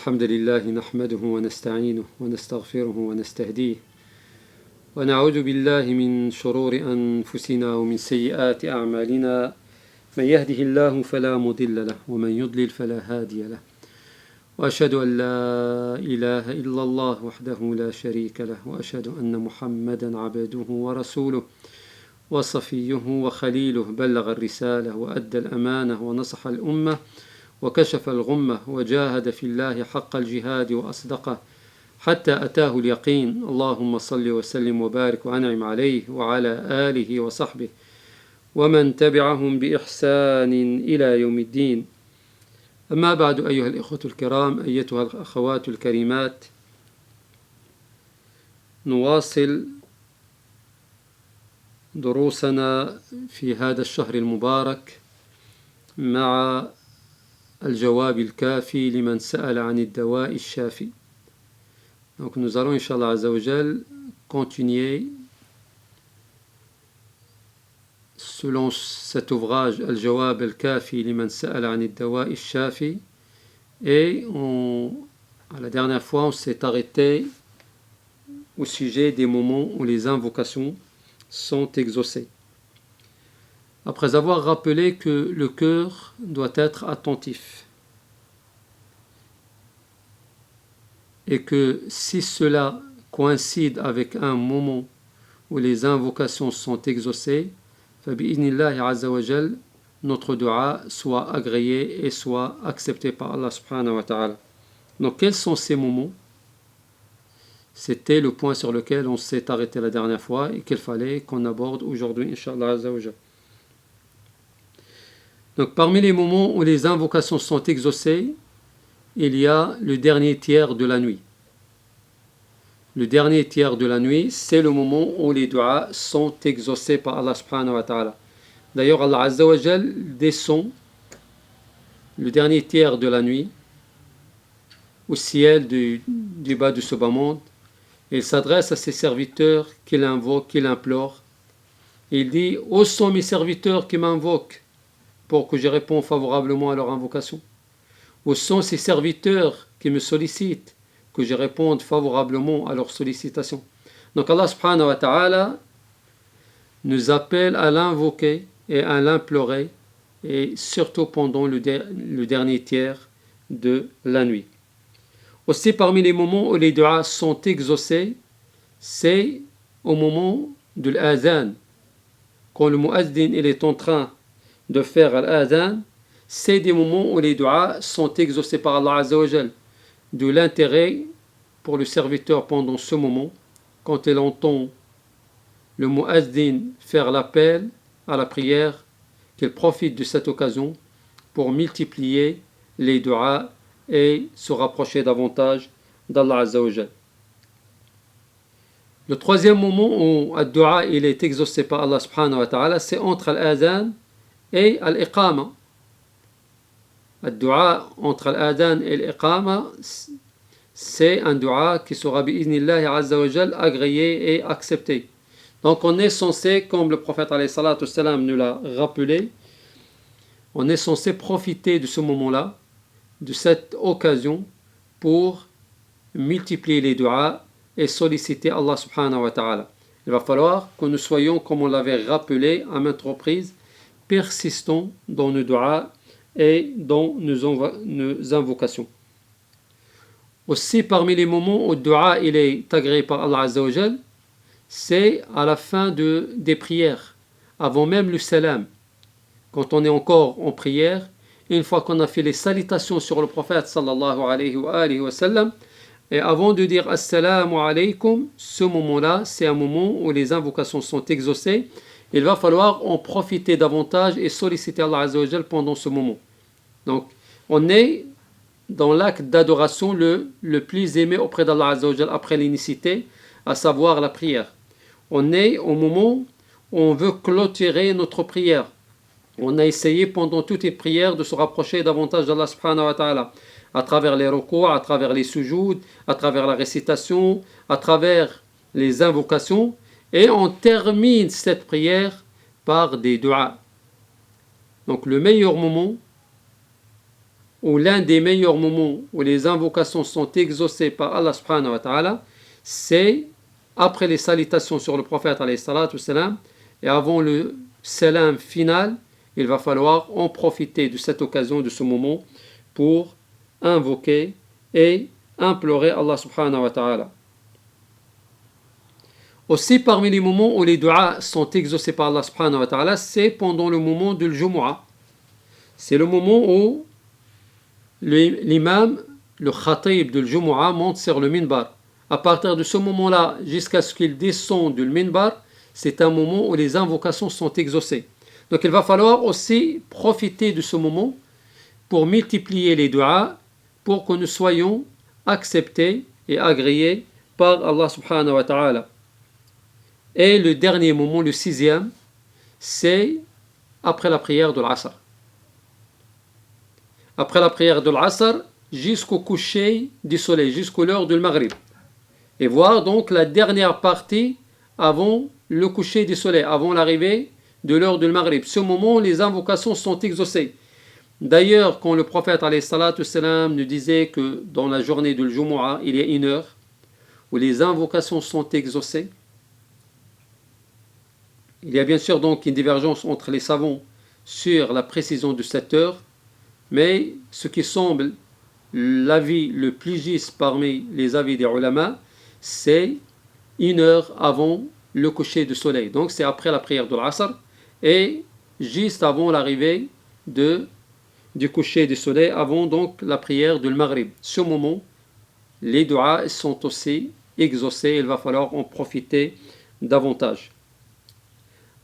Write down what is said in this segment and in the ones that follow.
الحمد لله نحمده ونستعينه ونستغفره ونستهديه ونعوذ بالله من شرور أنفسنا ومن سيئات أعمالنا من يهده الله فلا مضل له ومن يضلل فلا هادي له وأشهد أن لا إله إلا الله وحده لا شريك له وأشهد أن محمدا عبده ورسوله وصفيه وخليله بلغ الرسالة وأدى الأمانة ونصح الأمة وكشف الغمة وجاهد في الله حق الجهاد وأصدقه حتى أتاه اليقين اللهم صل وسلم وبارك وأنعم عليه وعلى آله وصحبه ومن تبعهم بإحسان إلى يوم الدين. أما بعد أيها الإخوة الكرام، أيتها الأخوات الكريمات، نواصل دروسنا في هذا الشهر المبارك مع الجواب الكافي لمن سأل عن الدواء الشافي. Donc nous allons, Inch'Allah Azza wa Jal, continuer selon cet ouvrage Al-Jawab al-Kafi liman sa'ala an ad-dawa' al-shafi, et à la dernière fois on s'est arrêté au sujet des moments où les invocations sont exaucées. Après avoir rappelé que le cœur doit être attentif et que si cela coïncide avec un moment où les invocations sont exaucées, فَبِإِذْنِ Azza wa Jal, notre dua soit agréé et soit accepté par Allah subhanahu wa ta'ala. Donc quels sont ces moments? C'était le point sur lequel on s'est arrêté la dernière fois et qu'il fallait qu'on aborde aujourd'hui, Inch'Allah Azza wa Jal. Donc parmi les moments où les invocations sont exaucées, il y a le dernier tiers de la nuit. Le dernier tiers de la nuit, c'est le moment où les duas sont exaucés par Allah subhanahu wa ta'ala. D'ailleurs, Allah Azza wa Jal descend le dernier tiers de la nuit au ciel du bas de ce bas monde, et il s'adresse à ses serviteurs qu'il invoque, qu'il implore. Et il dit: où sont mes serviteurs qui m'invoquent pour que je réponde favorablement à leur invocation? Où sont ces serviteurs qui me sollicitent, que je réponde favorablement à leurs sollicitations? Donc Allah subhanahu wa ta'ala nous appelle à l'invoquer et à l'implorer, et surtout pendant le dernier tiers de la nuit. Aussi parmi les moments où les duas sont exaucés, c'est au moment de l'adhan. Quand le muazzin il est en train de faire l'adhan, c'est des moments où les duas sont exaucés par Allah Azza wa Jal. De l'intérêt pour le serviteur pendant ce moment, quand il entend le muazzin faire l'appel à la prière, qu'il profite de cette occasion pour multiplier les duas et se rapprocher davantage d'Allah Azza wa Jal. Le troisième moment où le dua il est exaucé par Allah subhanahu wa ta'ala, c'est entre l'adhan et l'iqama. Le dua entre l'adhan et l'iqama, c'est un dua qui sera bi'idhnillahi azza wa jal agréé et accepté. Donc on est censé, comme le prophète alayhi salatu salam nous l'a rappelé, on est censé profiter de ce moment-là, de cette occasion, pour multiplier les duas et solliciter Allah subhanahu wa ta'ala. Il va falloir que nous soyons, comme on l'avait rappelé à maintes reprises, persistants dans nos duas et dans nos invocations. Aussi parmi les moments où le dua il est agréé par Allah Azza wa Jal, c'est à la fin des prières, avant même le salam. Quand on est encore en prière, une fois qu'on a fait les salutations sur le prophète sallallahu alayhi wa sallam, et avant de dire assalamu alaykum, ce moment-là, c'est un moment où les invocations sont exaucées. Il va falloir en profiter davantage et solliciter Allah Azza wa Jal pendant ce moment. Donc, on est dans l'acte d'adoration le plus aimé auprès d'Allah Azza wa Jal après l'unicité, à savoir la prière. On est au moment où on veut clôturer notre prière. On a essayé pendant toutes les prières de se rapprocher davantage d'Allah subhanahu wa ta'ala, à travers les ruku's, à travers les sujouds, à travers la récitation, à travers les invocations, et on termine cette prière par des duas. Donc le meilleur moment ou l'un des meilleurs moments où les invocations sont exaucées par Allah subhanahu wa ta'ala, c'est après les salutations sur le prophète alayhi salatu wassalam, et avant le salam final. Il va falloir en profiter de cette occasion, de ce moment, pour invoquer et implorer Allah subhanahu wa ta'ala. Aussi, parmi les moments où les du'as sont exaucés par Allah subhanahu wa ta'ala, c'est pendant le moment de l'Jumu'ah. C'est le moment où l'imam, le khatib de l'Jumu'ah monte sur le minbar. À partir de ce moment-là, jusqu'à ce qu'il descende du minbar, c'est un moment où les invocations sont exaucées. Donc il va falloir aussi profiter de ce moment pour multiplier les du'as, pour que nous soyons acceptés et agréés par Allah subhanahu wa ta'ala. Et le dernier moment, le 6e, c'est après la prière de l'Asr. Après la prière de l'Asr, jusqu'au coucher du soleil, jusqu'à l'heure du Maghrib. Et voir donc la dernière partie avant le coucher du soleil, avant l'arrivée de l'heure du Maghrib. Ce moment, les invocations sont exaucées. D'ailleurs, quand le prophète alayhi salatu wassalam nous disait que dans la journée de l'Jumu'ah, il y a une heure où les invocations sont exaucées, il y a bien sûr donc une divergence entre les savants sur la précision de cette heure, mais ce qui semble l'avis le plus juste parmi les avis des ulama, c'est une heure avant le coucher du soleil. Donc c'est après la prière de l'Asr et juste avant l'arrivée du coucher du soleil, avant donc la prière du Maghrib. Ce moment, les du'as sont aussi exaucés, il va falloir en profiter davantage.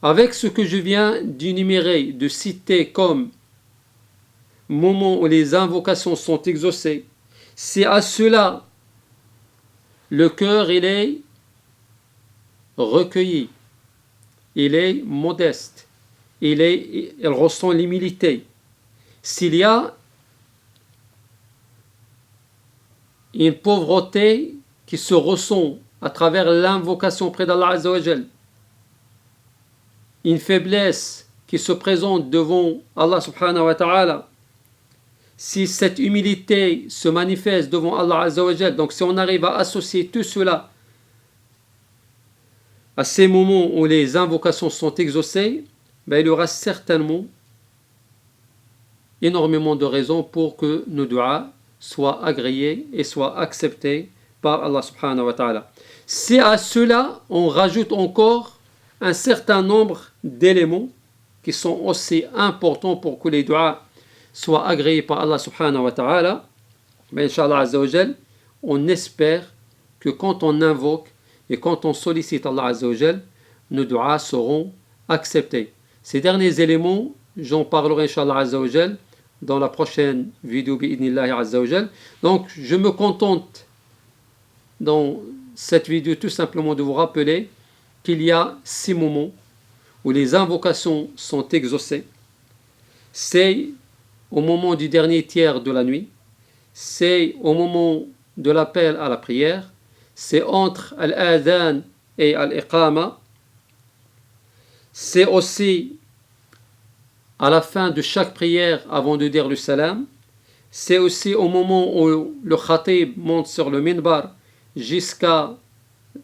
Avec ce que je viens d'énumérer, de citer comme moment où les invocations sont exaucées, c'est à cela le cœur il est recueilli, il est modeste, il ressent l'humilité. S'il y a une pauvreté qui se ressent à travers l'invocation auprès d'Allah Azza wa Jal, une faiblesse qui se présente devant Allah subhanahu wa ta'ala, si cette humilité se manifeste devant Allah Azza wa Jal, donc si on arrive à associer tout cela à ces moments où les invocations sont exaucées, il y aura certainement énormément de raisons pour que nos du'as soient agréés et soient acceptés par Allah subhanahu wa ta'ala. Si à cela on rajoute encore un certain nombre d'éléments qui sont aussi importants pour que les du'as soient agréés par Allah subhanahu wa ta'ala, Inch'Allah Azza wa Jal, on espère que quand on invoque et quand on sollicite Allah Azza wa Jal, nos du'as seront acceptés. Ces derniers éléments, j'en parlerai Inch'Allah Azza wa Jal dans la prochaine vidéo bi'idnillahi Azza wa Jal. Donc je me contente dans cette vidéo tout simplement de vous rappeler qu'il y a 6 moments où les invocations sont exaucées. C'est au moment du dernier tiers de la nuit, c'est au moment de l'appel à la prière, c'est entre al-adhan et al-iqama, c'est aussi à la fin de chaque prière avant de dire le salam, c'est aussi au moment où le khatib monte sur le minbar jusqu'à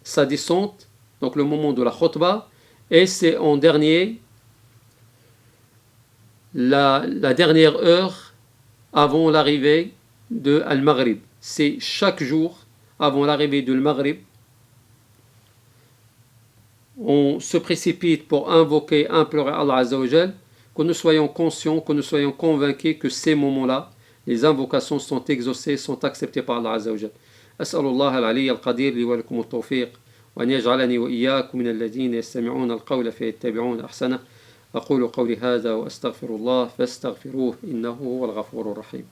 sa descente, donc le moment de la khutbah, et c'est en dernier la dernière heure avant l'arrivée de Al-Maghrib. C'est chaque jour avant l'arrivée de Al-Maghrib, on se précipite pour invoquer, implorer Allah Azza wa Jal, que nous soyons conscients, que nous soyons convaincus que ces moments-là, les invocations sont exaucées, sont acceptées par Allah Azza wa Jal. أسأل الله العلي القدير لي ولكم التوفيق وأن يجعلني وإياكم من الذين يستمعون القول فيتبعون أحسنه. أقول قولي هذا وأستغفر الله فاستغفروه إنه هو الغفور الرحيم.